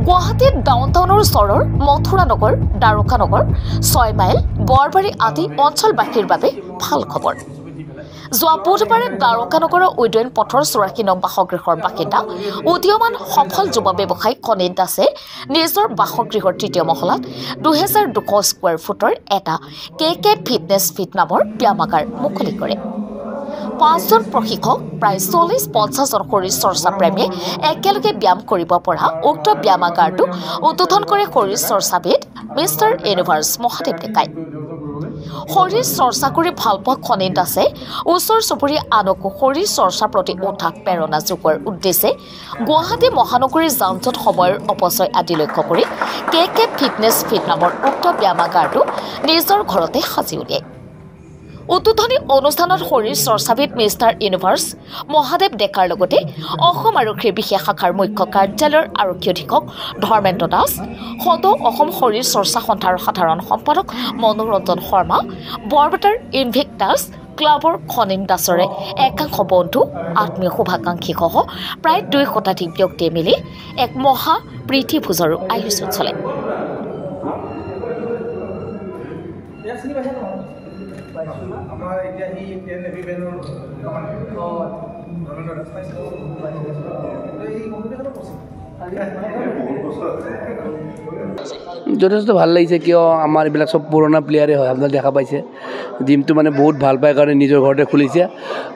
গুৱাহাটীত ডাউনটাউনৰ ওচৰৰ মথুৰানগৰ, দ্বাৰকানগৰ, 6 মাইল, বৰবাৰী আদি অঞ্চলবাসীৰ বাবে ভাল খবৰ। যোৱা বুধবাৰে দ্বাৰকানগৰৰ উদয়ন পথৰ 84 নং বাসগৃহৰ বাসিন্দা উদীয়মান সফল যুৱ ব্যৱসায়ী খনিন দাসে নিজৰ বাসগৃহৰ তৃতীয় মহলাত 2200 স্কোৱাৰ ফুটৰ এটা KK ফিটনেছ ফিট নামৰ ব্যায়ামাগাৰ মুকলি কৰে। 5 জন প্ৰশিক্ষক, প্ৰায় 40-50 জন শৰীৰ চৰ্চা প্ৰেমীয়ে একেলগে ব্যায়াম কৰিব পৰা উক্ত ব্যায়ামাগাৰটো উদ্বোধন কৰে শৰীৰ চৰ্চাবিদ মিষ্টাৰ ইউনিভাৰ্ছ মহাদেৱ ডেকাই। শৰীৰ চৰ্চা কৰি ভাল পোৱা খনিন দাসে ওচৰ চুবুৰীয়া আনকো শৰীৰ চৰ্চাৰ প্ৰতি উৎসাহ প্ৰেৰণা যোগোৱাৰ উদ্দেশ্যে গুৱাহাটী মহানগৰীৰ যান-জঁট সময়ৰ অপচয় আদি লক্ষ্য কৰি KK ফিটনেছ ফিট নামৰ উক্ত ব্যায়ামাগাৰটো নিজৰ ঘৰতে সাজি উলিয়ায়। উদ্বোধনী অনুষ্ঠানত শৰীৰ চৰ্চাবিদ মিষ্টাৰ ইউনিভাৰ্ছ মহাদেৱ ডেকাৰ লগতে অসম আৰক্ষীৰ বিশেষ শাখাৰ মুখ্য কাৰ্যালয়ৰ আৰক্ষী অধীক্ষক ধৰ্মেন্দ্ৰ দাস, সদৌ অসম শৰীৰ চৰ্চা সন্থাৰ সাধাৰণ সম্পাদক মনোৰঞ্জন শৰ্মা, বৰপেটাৰ ইনভিক্টাছ ক্লাবৰ খনিন দাসৰে একাংশ বন্ধু, আত্মীয় শুভাকাংক্ষীসহ প্ৰায় 2 শতাধিক ব্যক্তিয়ে মিলি এক মহা প্ৰীতিভোজৰো আয়োজন চলে। আমাৰ এতিয়া সি নেভি বেনৰ যথেষ্ট ভাল লাগিছে, কিয় আমাৰ এইবিলাক চব পুৰণা প্লেয়াৰে হয়। আপোনালোকে দেখা পাইছে জিমটো মানে বহুত ভাল পায় কাৰণে নিজৰ ঘৰতে খুলিছে,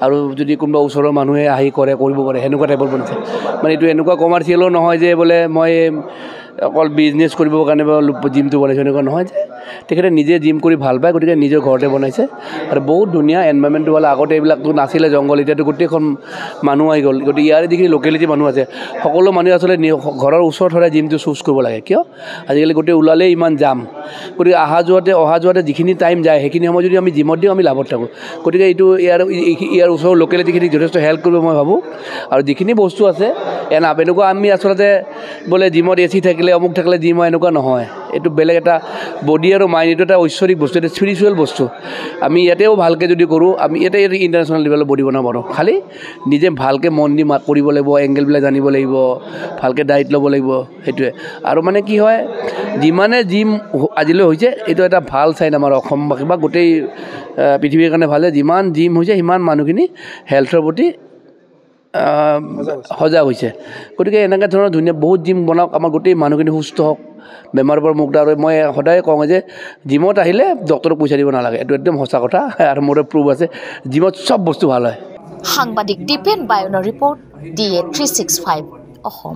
আৰু যদি কোনোবা ওচৰৰ মানুহে আহি কৰিব পাৰে সেনেকুৱা টাইপৰ বনিছে। মানে এইটো এনেকুৱা কমাৰ্চিয়েলো নহয় যে বোলে মই অকল বিজনেছ কৰিবৰ কাৰণে জিমটো বনাইছোঁ, এনেকুৱা নহয় যে তেখেতে নিজে জিম কৰি ভাল পায়, গতিকে নিজৰ ঘৰতে বনাইছে আৰু বহুত ধুনীয়া এনভাইৰনমেণ্টটো হ'ল। আগতে এইবিলাকতো নাছিলে, জংঘল, এতিয়াতো গোটেইখন মানুহ আহি গ'ল। গতিকে ইয়াৰে যিখিনি লোকেলিটি মানুহ আছে সকলো মানুহে আচলতে ঘৰৰ ওচৰত হ'লে জিমটো চুজ কৰিব লাগে। কিয় আজিকালি গোটেই ওলালেই ইমান যাম, গতিকে অহা যোৱাতে যিখিনি টাইম যায় সেইখিনি সময় যদি আমি জিমত দিওঁ আমি লাভত থাকোঁ। গতিকে এইটো ইয়াৰ ওচৰৰ লোকেলিটিখিনিক যথেষ্ট হেল্প কৰিব মই ভাবোঁ। আৰু যিখিনি বস্তু আছে এনেকুৱা আমি আচলতে বোলে জিমত AC থাকিলে অমুক থাকিলে জিম হয় এনেকুৱা নহয়। এইটো বেলেগ এটা বডি আৰু মাইণ্ড, এইটো এটা ঐশ্বৰিক বস্তু, এটা স্পিৰিচুৱেল বস্তু। আমি ইয়াতেও ভালকৈ যদি কৰোঁ, আমি ইয়াতে ইণ্টাৰনেশ্যনেল লেভেলত বডি বনাব পাৰোঁ। খালি নিজে ভালকৈ মন দি কৰিব লাগিব, এংগেলবিলাক জানিব লাগিব, ভালকৈ ডায়েট ল'ব লাগিব, সেইটোৱে। আৰু মানে কি হয়, যিমানে জিম আজিলৈ হৈছে এইটো এটা ভাল চাইন আমাৰ অসমবাসী বা গোটেই পৃথিৱীৰ কাৰণে ভাল যে যিমান জিম হৈছে সিমান মানুহখিনি হেল্থৰ প্ৰতি সজাগ হৈছে। গতিকে এনেকৈ ধৰণৰ ধুনীয়া বহুত জিম বনাওক, আমাৰ গোটেই মানুহখিনি সুস্থ হওক, বেমাৰৰ পৰা মুক্ত। আৰু মই সদায় কওঁ যে জিমত আহিলে ডক্টৰক পইচা দিব নালাগে, এইটো একদম সঁচা কথা আৰু মোৰে প্ৰুফ আছে। জিমত চব বস্তু ভাল হয়। সাংবাদিক দীপেন বায়নৰ ৰিপৰ্ট DA 365 অসম।